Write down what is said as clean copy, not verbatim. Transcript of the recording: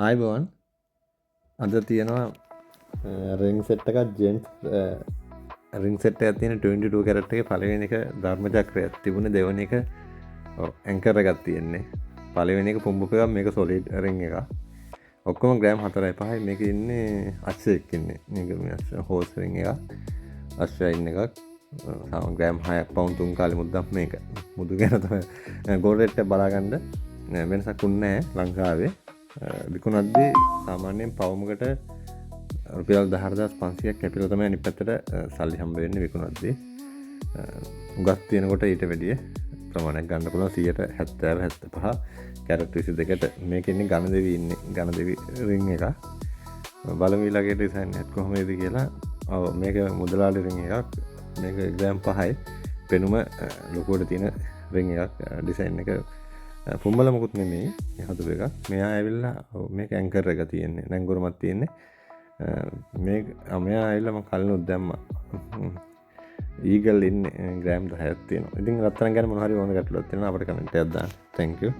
ආයිබෝන් අද තියෙනවා ring set එකක් ජෙන්ට් රිං සෙට් එකක් තියෙන 22 කැරට් එකේ පළවෙනි එක ධර්මචක්‍රයක් තිබුණේ දෙවෙනි එක ඇන්කර් එකක් තියෙන්නේ පළවෙනි එක පුම්බුක එකක් මේක සොලිඩ් රිං එකක් ඔක්කොම ග්‍රෑම් 4.5යි මේක ඉන්නේ අශ්වයෙක් ඉන්නේ මේක මේ හෝස් රිං එකක් අශ්වයා ඉන්න එකක් ග්‍රෑම් 6ක් පවුන් 3 කාලේ මුද්දක් මේක මුදු ගැන තමයි ගෝල්ඩ් රේට් එක බලාගන්න වෙනසක් උන්නේ නැහැ ලංකාවේ විකුණද්දී සාමාන්‍යයෙන් පවුමකට රුපියල් 10500ක් කැපිලා තමයි අනිත් පැත්තට සල්ලි හම්බ වෙන්නේ විකුණද්දී. උගත් තියෙනකොට ඊට වැඩිය ප්‍රමාණයක් ගන්න පුළුවන් 70-75 කැරට් 22ට මේක ඉන්නේ ඝනදෙවි ඉන්නේ ඝනදෙවි රින් එක. බලමු ඊළඟ ඩිසයින් එක කොහොමද කියලා. ඔව් මේක මුදලාලි රින් එකක්. මේක ග්‍රෑම් 5යි. පෙනුම ලොකුවට තියෙන රින් එකක් ඩිසයින් එක පුම්බල මොකුත් නෙමෙයි හදපු එකක්. මෙයා ඇවිල්ලා මේක ඇන්කර් එක තියෙන්නේ. නැංගුරමක් තියෙන්නේ. මෙයා ඇවිල්ලා මම කලිනුත් දැම්මා. ඊගල් ඉන්නේ ග්‍රෑම් 10ක් තියෙනවා. ඉතින් රත්තරන් ගැන මොනවා හරි ඕන ගැටලුවක් තියෙනවා අපිට කමෙන්ට් එකක් දාන්න. thank you.